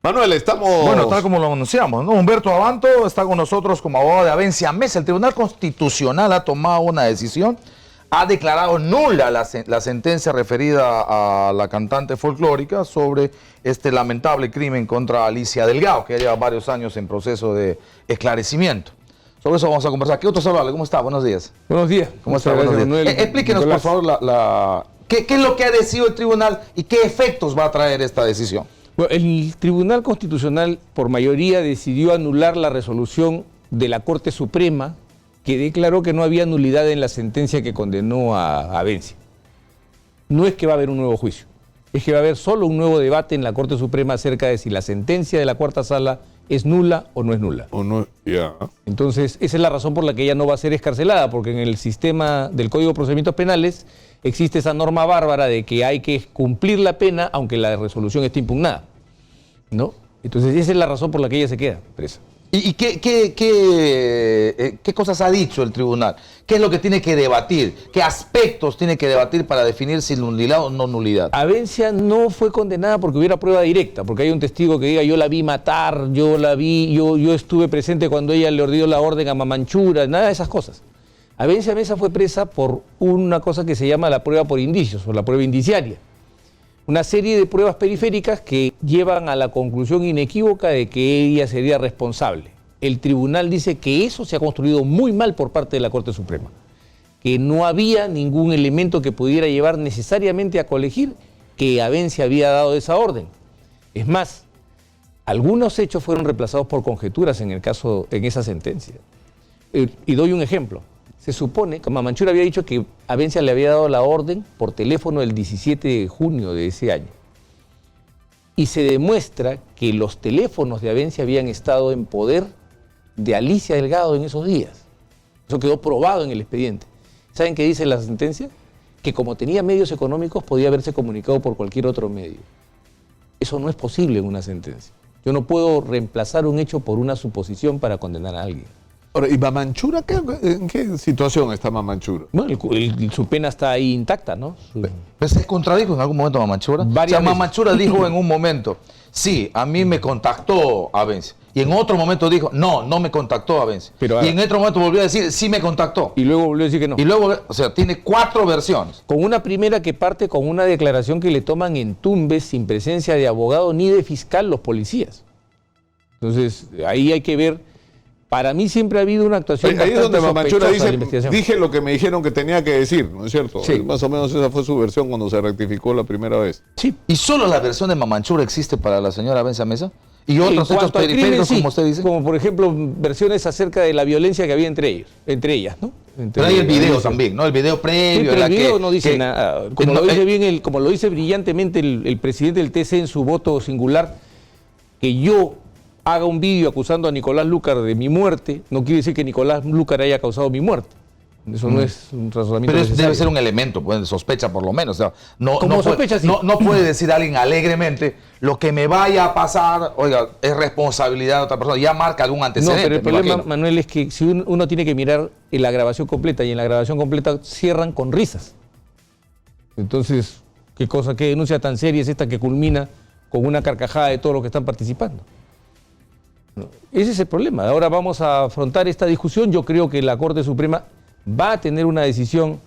Manuel, estamos... Bueno, tal como lo anunciamos, ¿no? Humberto Abanto está con nosotros como abogado de Avencia Mesa. El Tribunal Constitucional ha tomado una decisión, ha declarado nula la sentencia referida a la cantante folclórica sobre este lamentable crimen contra Alicia Delgado, que ya lleva varios años en proceso de esclarecimiento. Sobre eso vamos a conversar. ¿Qué otro saludarle? ¿Cómo está? Buenos días. Buenos días. ¿Cómo está? Buenos días. Manuel, explíquenos, Nicolás, por favor, ¿qué es lo que ha decidido el tribunal y qué efectos va a traer esta decisión? Bueno, el Tribunal Constitucional por mayoría decidió anular la resolución de la Corte Suprema que declaró que no había nulidad en la sentencia que condenó a Avencia. No es que va a haber un nuevo juicio, es que va a haber solo un nuevo debate en la Corte Suprema acerca de si la sentencia de la Cuarta Sala es nula o no es nula. O no, ya. Entonces, esa es la razón por la que ella no va a ser excarcelada, porque en el sistema del Código de Procedimientos Penales existe esa norma bárbara de que hay que cumplir la pena aunque la resolución esté impugnada, ¿no? Entonces, esa es la razón por la que ella se queda presa. ¿Y qué cosas ha dicho el tribunal? ¿Qué es lo que tiene que debatir? ¿Qué aspectos tiene que debatir para definir si nulidad o no nulidad? Avencia no fue condenada porque hubiera prueba directa, porque hay un testigo que diga yo la vi matar, yo estuve presente cuando ella le dio la orden a Mamanchura, nada de esas cosas. Avencia Mesa fue presa por una cosa que se llama la prueba por indicios o la prueba indiciaria. Una serie de pruebas periféricas que llevan a la conclusión inequívoca de que ella sería responsable. El tribunal dice que eso se ha construido muy mal por parte de la Corte Suprema, que no había ningún elemento que pudiera llevar necesariamente a colegir que Avencia había dado esa orden. Es más, algunos hechos fueron reemplazados por conjeturas en esa sentencia. Y doy un ejemplo. Se supone que Mamanchura había dicho que Avencia le había dado la orden por teléfono el 17 de junio de ese año. Y se demuestra que los teléfonos de Avencia habían estado en poder de Alicia Delgado en esos días. Eso quedó probado en el expediente. ¿Saben qué dice la sentencia? Que como tenía medios económicos podía haberse comunicado por cualquier otro medio. Eso no es posible en una sentencia. Yo no puedo reemplazar un hecho por una suposición para condenar a alguien. Ahora, ¿y Mamanchura? ¿En qué situación está Mamanchura? Bueno, su pena está ahí intacta, ¿no? ¿Pero se contradijo en algún momento Mamanchura? Mamanchura dijo en un momento, sí, a mí me contactó Avencia. Y en otro momento dijo, no me contactó Avencia. Y en otro momento volvió a decir, sí me contactó. Y luego volvió a decir que no. Y luego, o sea, tiene 4 versiones. Con una primera que parte con una declaración que le toman en Tumbes sin presencia de abogado ni de fiscal los policías. Entonces, ahí hay que ver. Para mí siempre ha habido una actuación ahí es donde Mamanchura dice, de dije lo que me dijeron que tenía que decir, ¿no es cierto? Sí. Más o menos esa fue su versión cuando se rectificó la primera vez. Sí. ¿Y solo la versión de Mamanchura existe para la señora Avencia Mesa? ¿Y otros hechos periféricos, como usted dice? Como por ejemplo versiones acerca de la violencia que había entre ellas, ¿no? Pero hay el video también, ¿no? El video previo. Sí, pero el video no dice nada. Como lo dice brillantemente el presidente del TC en su voto singular, que yo haga un vídeo acusando a Nicolás Lúcar de mi muerte, no quiere decir que Nicolás Lúcar haya causado mi muerte. Eso no es un razonamiento Pero necesario. debe ser un elemento, pues, de sospecha por lo menos. O sea, Sospecha, sí. No puede decir alguien alegremente, lo que me vaya a pasar, oiga, es responsabilidad de otra persona. Ya marca algún antecedente. No, pero el problema, Manuel, es que si uno tiene que mirar en la grabación completa, y en la grabación completa cierran con risas. Entonces, ¿qué denuncia tan seria es esta que culmina con una carcajada de todos los que están participando? Ese es el problema. Ahora vamos a afrontar esta discusión. Yo creo que la Corte Suprema va a tener una decisión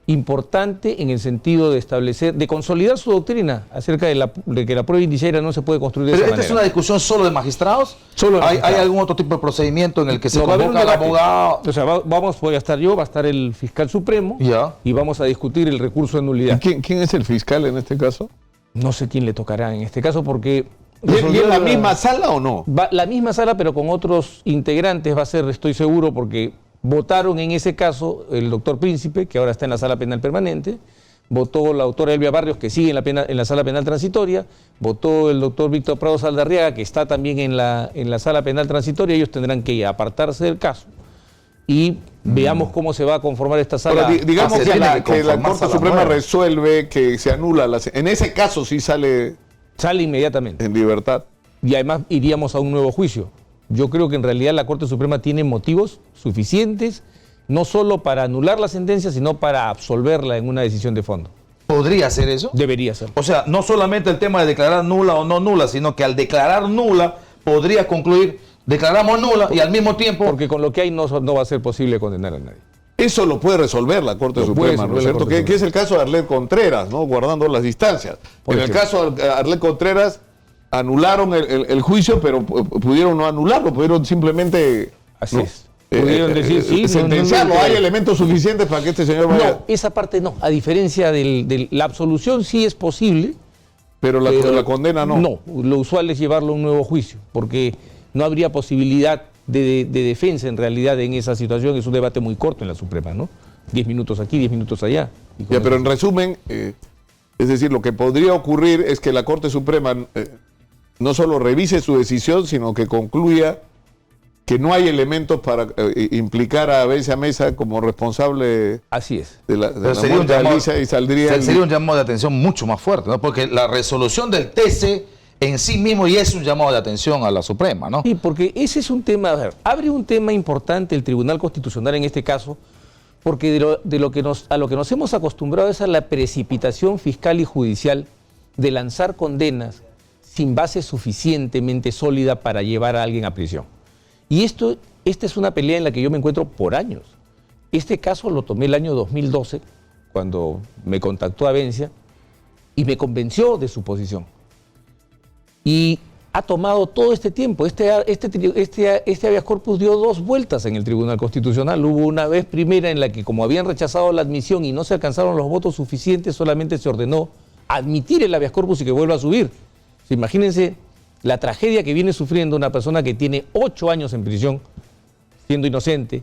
importante en el sentido de establecer, de consolidar su doctrina acerca de que la prueba indiciaria no se puede construir de esa manera. ¿Pero esta es una discusión solo de magistrados? ¿Hay algún otro tipo de procedimiento en el que se convoca al abogado? O sea, voy a estar yo, va a estar el fiscal supremo y vamos a discutir el recurso de nulidad. ¿Quién es el fiscal en este caso? No sé quién le tocará en este caso porque... ¿Y en la misma sala o no? La misma sala, pero con otros integrantes va a ser, estoy seguro, porque votaron en ese caso el doctor Príncipe, que ahora está en la sala penal permanente, votó la doctora Elvia Barrios, que sigue en la sala penal transitoria, votó el doctor Víctor Prado Saldarriaga, que está también en la sala penal transitoria. Ellos tendrán que apartarse del caso y veamos cómo se va a conformar esta sala. Pero digamos que la Corte Suprema resuelve que se anula, en ese caso sí sale inmediatamente en libertad. Y además iríamos a un nuevo juicio. Yo creo que en realidad la Corte Suprema tiene motivos suficientes no solo para anular la sentencia, sino para absolverla en una decisión de fondo. ¿Podría ser eso? Debería ser. O sea, no solamente el tema de declarar nula o no nula, sino que al declarar nula podría concluir, declaramos nula y al mismo tiempo... Porque con lo que hay no va a ser posible condenar a nadie. Eso lo puede resolver la Corte Suprema, ¿no es cierto? Que es el caso de Arlet Contreras, ¿no? Guardando las distancias. En el caso de Arlet Contreras, anularon el juicio, pero pudieron no anularlo, pudieron simplemente... Así es. Pudieron decir sí, sentenciarlo. ¿Hay elementos suficientes para que este señor vaya? No, esa parte no. A diferencia de la absolución sí es posible. Pero la condena no. No, lo usual es llevarlo a un nuevo juicio, porque no habría posibilidad de defensa en realidad en esa situación. Es un debate muy corto en la Suprema, ¿no? 10 minutos aquí, 10 minutos allá. Ya, pero en resumen, es decir, lo que podría ocurrir es que la Corte Suprema no solo revise su decisión, sino que concluya que no hay elementos para implicar a Avencia Mesa como responsable. Así es. De la muerte de Alicia, y saldría... Sería un llamado de atención mucho más fuerte, ¿no? Porque la resolución del TC en sí mismo ya es un llamado de atención a la Suprema, ¿no? Sí, porque ese es un tema, a ver, abre un tema importante el Tribunal Constitucional en este caso, porque a lo que nos hemos acostumbrado es a la precipitación fiscal y judicial de lanzar condenas sin base suficientemente sólida para llevar a alguien a prisión. Y esta es una pelea en la que yo me encuentro por años. Este caso lo tomé el año 2012, cuando me contactó Avencia, y me convenció de su posición. Y ha tomado todo este tiempo. Este habeas corpus dio 2 vueltas en el Tribunal Constitucional. Hubo una vez primera en la que, como habían rechazado la admisión y no se alcanzaron los votos suficientes, solamente se ordenó admitir el habeas corpus y que vuelva a subir. O sea, imagínense la tragedia que viene sufriendo una persona que tiene 8 años en prisión, siendo inocente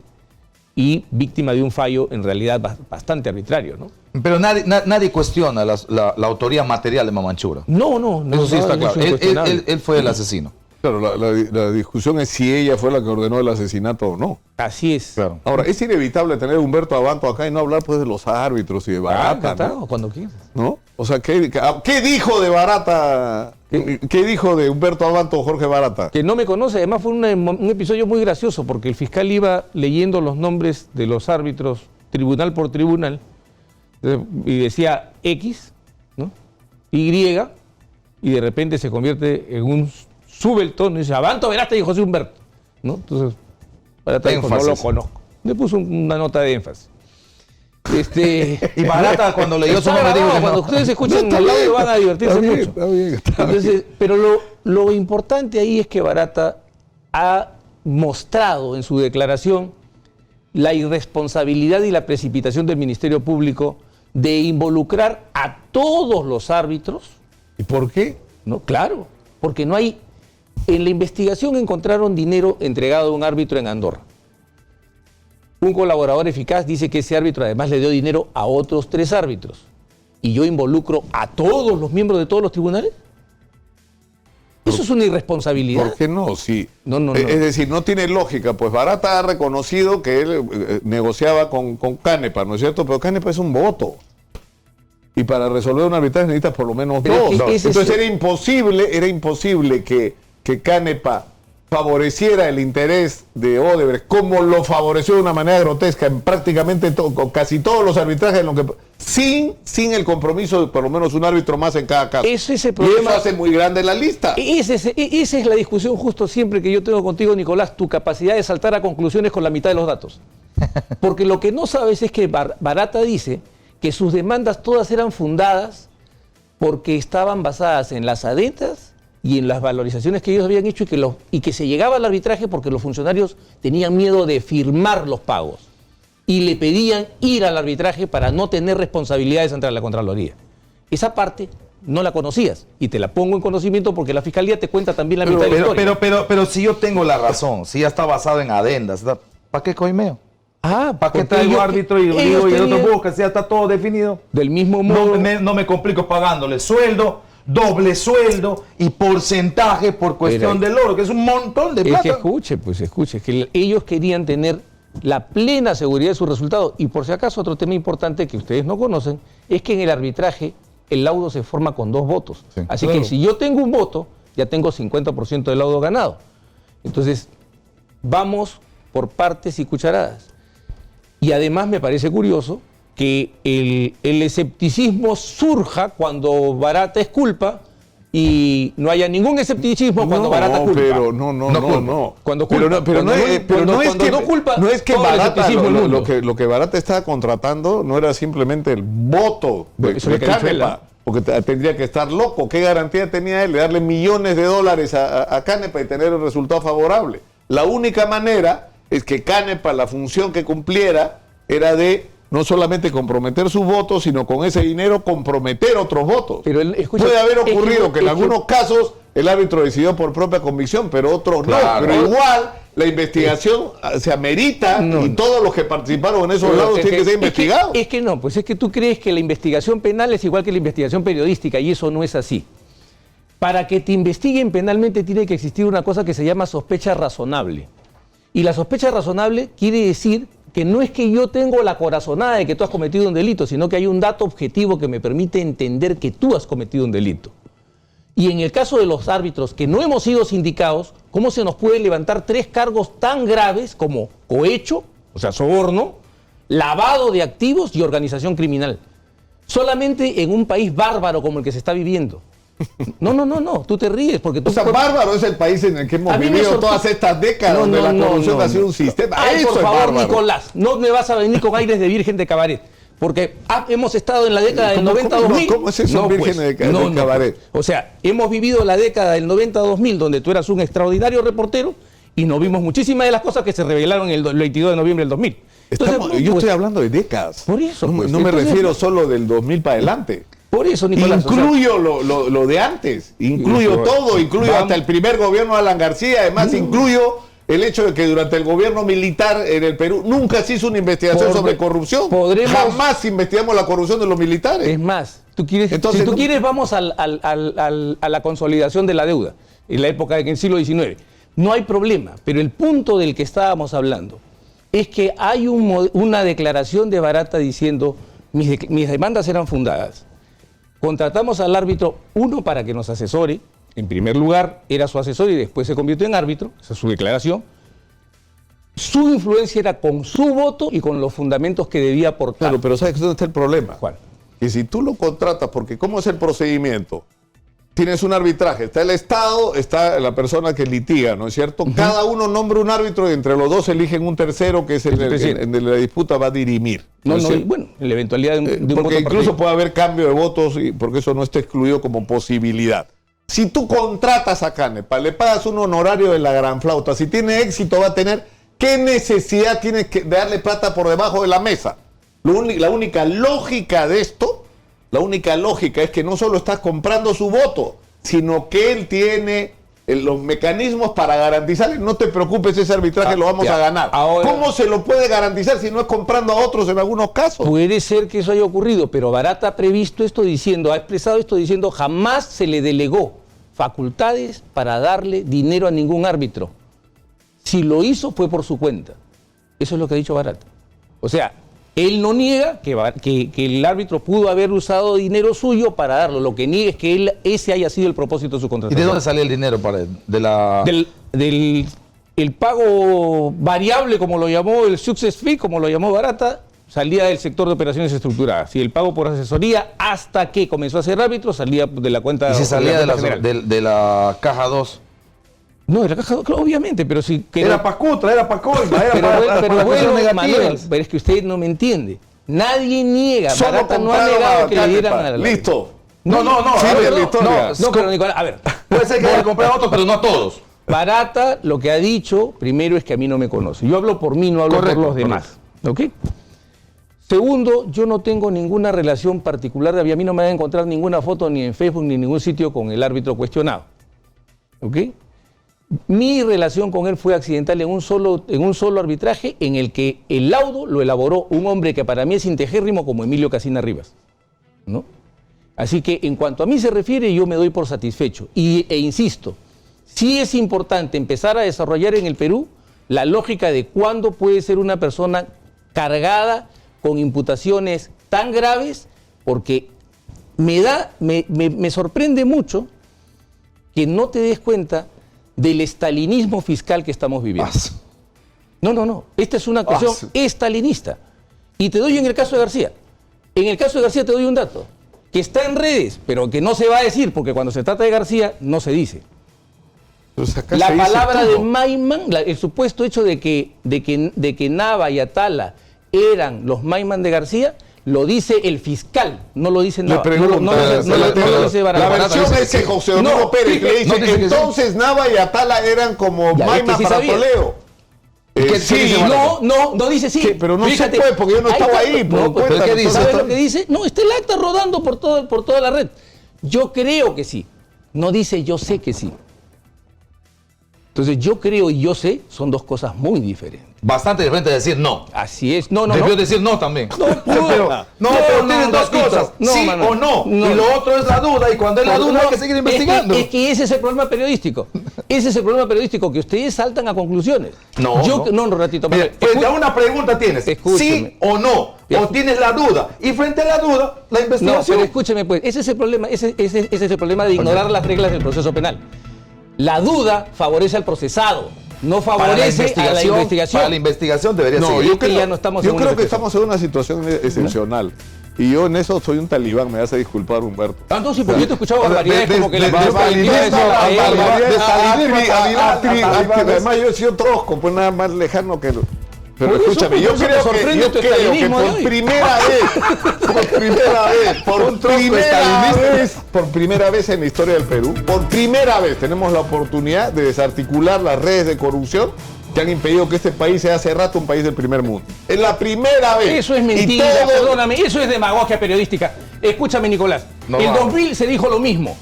y víctima de un fallo en realidad bastante arbitrario, ¿no? Pero nadie cuestiona la autoría material de Mamanchura. No. Eso sí está claro. Él fue el asesino. Claro, la discusión es si ella fue la que ordenó el asesinato o no. Así es. Claro. Ahora, es inevitable tener a Humberto Abanto acá y no hablar pues de los árbitros y de Barata, ¿no? Cuando quieras. ¿No? O sea, ¿qué dijo de Barata? ¿Qué dijo de Humberto Abanto Jorge Barata? Que no me conoce, además fue un episodio muy gracioso, porque el fiscal iba leyendo los nombres de los árbitros tribunal por tribunal, y decía X, ¿no? Y, y de repente se convierte en un sube el tono y dice, Abanto Verástegui y José Humberto, ¿no? Entonces, Barata dijo, no lo conozco. Le puso una nota de énfasis. Y Barata cuando leyó su nombre dijo que cuando ustedes escuchan el audio van a divertirse mucho. Está bien. Entonces, pero lo importante ahí es que Barata ha mostrado en su declaración la irresponsabilidad y la precipitación del Ministerio Público de involucrar a todos los árbitros. ¿Y por qué? No, claro, porque no hay... En la investigación encontraron dinero entregado a un árbitro en Andorra. Un colaborador eficaz dice que ese árbitro además le dio dinero a otros 3 árbitros. ¿Y yo involucro a todos los miembros de todos los tribunales? Eso es una irresponsabilidad. ¿Por qué no? Sí. No. Es decir, no tiene lógica. Pues Barata ha reconocido que él negociaba con Canepa, ¿no es cierto? Pero Canepa es un voto. Y para resolver un arbitraje necesitas por lo menos 2. Entonces era imposible que Canepa favoreciera el interés de Odebrecht, como lo favoreció de una manera grotesca en prácticamente casi todos los arbitrajes, en lo que, sin el compromiso de por lo menos un árbitro más en cada caso. Ese es el problema. Y eso hace muy grande la lista. Esa es la discusión justo siempre que yo tengo contigo, Nicolás, tu capacidad de saltar a conclusiones con la mitad de los datos. Porque lo que no sabes es que Barata dice que sus demandas todas eran fundadas porque estaban basadas en las adendas y en las valorizaciones que ellos habían hecho y que se llegaba al arbitraje porque los funcionarios tenían miedo de firmar los pagos y le pedían ir al arbitraje para no tener responsabilidades ante la Contraloría. Esa parte no la conocías y te la pongo en conocimiento porque la Fiscalía te cuenta también la mitad de la historia. Pero si yo tengo la razón, si ya está basado en adendas, ¿para qué coimeo? ¿Para qué traigo árbitro y el otro busca? Si ya está todo definido. Del mismo modo. No me complico pagándole sueldo, doble sueldo y porcentaje por cuestión del oro, que es un montón de plata. Es que escuche, que ellos querían tener la plena seguridad de sus resultados. Y por si acaso, otro tema importante que ustedes no conocen es que en el arbitraje el laudo se forma con 2 votos. Sí, así que si yo tengo un voto, ya tengo 50% del laudo ganado. Entonces, vamos por partes y cucharadas. Y además me parece curioso que el escepticismo surja cuando Barata es culpa y no haya ningún escepticismo cuando Barata culpa. Pero no. Cuando culpa. Pero no es que Barata, lo lo que Barata estaba contratando no era simplemente el voto de Canepa, porque tendría que estar loco. ¿Qué garantía tenía él de darle millones de dólares a Canepa y tener el resultado favorable? La única manera es que Canepa, la función que cumpliera era de no solamente comprometer sus votos, sino con ese dinero comprometer otros votos. Pero puede haber ocurrido que en algunos casos el árbitro decidió por propia convicción, pero otros no. Pero igual la investigación se amerita y todos los que participaron en esos lados tienen que ser investigados. Es que no, pues es que tú crees que la investigación penal es igual que la investigación periodística y eso no es así. Para que te investiguen penalmente tiene que existir una cosa que se llama sospecha razonable. Y la sospecha razonable quiere decir que no es que yo tengo la corazonada de que tú has cometido un delito, sino que hay un dato objetivo que me permite entender que tú has cometido un delito. Y en el caso de los árbitros que no hemos sido sindicados, ¿cómo se nos puede levantar 3 cargos tan graves como cohecho, o sea, soborno, lavado de activos y organización criminal? Solamente en un país bárbaro como el que se está viviendo. No, tú te ríes porque tú... O sea, bárbaro es el país en el que hemos vivido todas estas décadas donde la corrupción ha sido un sistema. Ay, por favor, Nicolás, no me vas a venir con aires de virgen de cabaret, porque hemos estado en la década del 90-2000. ¿Cómo es eso, virgen de cabaret? O sea, hemos vivido la década del 90-2000 donde tú eras un extraordinario reportero y nos vimos muchísimas de las cosas que se revelaron el 22 de noviembre del 2000. Yo estoy hablando de décadas. Por eso. No me refiero solo del 2000 para adelante. Por eso, Nicolás. Incluyo lo de antes, incluyo todo, incluyo hasta el primer gobierno de Alan García, además incluyo el hecho de que durante el gobierno militar en el Perú nunca se hizo una investigación sobre corrupción. Jamás investigamos la corrupción de los militares. Es más, si tú quieres vamos a la consolidación de la deuda, en la época del siglo XIX. No hay problema, pero el punto del que estábamos hablando es que hay una declaración de Barata diciendo mis demandas eran fundadas. Contratamos al árbitro, uno, para que nos asesore. En primer lugar, era su asesor y después se convirtió en árbitro. Esa es su declaración. Su influencia era con su voto y con los fundamentos que debía aportar. Claro, pero ¿sabes dónde está el problema? ¿Cuál? Que si tú lo contratas, porque ¿cómo es el procedimiento? Tienes un arbitraje, está el Estado, está la persona que litiga, ¿no es cierto? Cada uno nombra un árbitro y entre los dos eligen un tercero que es el de la disputa va a dirimir. Bueno, en la eventualidad de un voto. Porque incluso puede haber cambio de votos, porque eso no está excluido como posibilidad. Si tú contratas a Canepa, le pagas un honorario de la gran flauta, si tiene éxito va a tener, ¿qué necesidad tienes de darle plata por debajo de la mesa? La única lógica de esto... La única lógica es que no solo estás comprando su voto, sino que él tiene los mecanismos para garantizarle, no te preocupes, ese arbitraje lo vamos a ganar. Ahora, ¿cómo se lo puede garantizar si no es comprando a otros en algunos casos? Puede ser que eso haya ocurrido, pero Barata ha previsto esto diciendo, ha expresado esto diciendo, jamás se le delegó facultades para darle dinero a ningún árbitro. Si lo hizo fue por su cuenta. Eso es lo que ha dicho Barata. O sea, él no niega que el árbitro pudo haber usado dinero suyo para darlo. Lo que niega es que ese haya sido el propósito de su contratación. ¿Y de dónde sale el dinero para él? El pago variable, como lo llamó, el success fee, como lo llamó Barata, salía del sector de operaciones estructuradas. Y el pago por asesoría, hasta que comenzó a ser árbitro, salía de la cuenta... ¿Y se salía de la caja 2? No, de la caja 2, obviamente, pero si... Era para Cutra, era para Coima, pero bueno, Manuel, pero es que usted no me entiende. Nadie niega, Barata no ha negado que le dieran a la... Listo. No, pero Nicolás, a ver. Puede ser que haya comprado a otros, pero no a todos. Barata lo que ha dicho, primero, es que a mí no me conoce. Yo hablo por mí, no hablo por los demás. ¿Ok? Segundo, yo no tengo ninguna relación particular, a mí no me van a encontrar ninguna foto ni en Facebook ni en ningún sitio con el árbitro cuestionado. ¿Ok? Mi relación con él fue accidental en un solo arbitraje en el que el laudo lo elaboró un hombre que para mí es integérrimo como Emilio Casina Rivas, ¿no? Así que en cuanto a mí se refiere, yo me doy por satisfecho. E insisto, sí es importante empezar a desarrollar en el Perú la lógica de cuándo puede ser una persona cargada con imputaciones tan graves, porque me sorprende mucho que no te des cuenta del estalinismo fiscal que estamos viviendo. No. Esta es una cuestión estalinista. Y te doy en el caso de García. En el caso de García te doy un dato, que está en redes, pero que no se va a decir, porque cuando se trata de García, no se dice. La palabra de Maiman, el supuesto hecho de que Nava y Atala eran los Maiman de García, lo dice el fiscal, no lo dice Nava. No lo dice Barata. La versión es que José Domingo Pérez le dice que entonces Nava y Atala eran como Maiman para Toledo. Sí, no dice sí. ¿Qué? Pero no se puede porque yo no estaba ahí. ¿Pero qué dice? ¿Sabes lo que dice? No, está el acta rodando por toda la red. Yo creo que sí. No dice yo sé que sí. Entonces yo creo y yo sé son dos cosas muy diferentes. Bastante diferente de decir no. Así es. Debió decir no también. Pero tienes dos cosas. Sí o no. Y lo otro es la duda. Y cuando es la duda hay que seguir investigando. Es que ese es el problema periodístico. Ese es el problema periodístico, que ustedes saltan a conclusiones. No, un ratito. Mira, frente a una pregunta tienes sí o no. O tienes la duda. Y frente a la duda, la investigación. No, pero escúcheme pues. Ese es el problema. Ese es el problema de ignorar las reglas del proceso penal. La duda favorece al procesado, no favorece a la investigación. Para la investigación debería ser. Yo creo que estamos en una situación excepcional. Y yo en eso soy un talibán, me hace disculpar, Humberto. No, sí, porque yo te he escuchado barbaridades como que además yo he sido trosco, pues nada más lejano que... Pero escúchame, yo creo que por primera vez en la historia del Perú, por primera vez tenemos la oportunidad de desarticular las redes de corrupción que han impedido que este país sea hace rato un país del primer mundo. Es la primera vez. Eso es mentira, perdóname, eso es demagogia periodística. Escúchame, Nicolás, el 2000 se dijo lo mismo.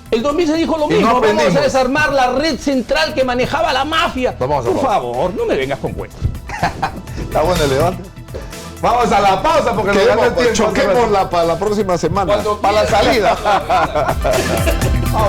El 2000 se dijo lo mismo, vamos a desarmar la red central que manejaba la mafia. Por favor, no me vengas con cuentos. Está bueno el debate. Vamos a la pausa porque choquemos para la próxima semana. Para la salida.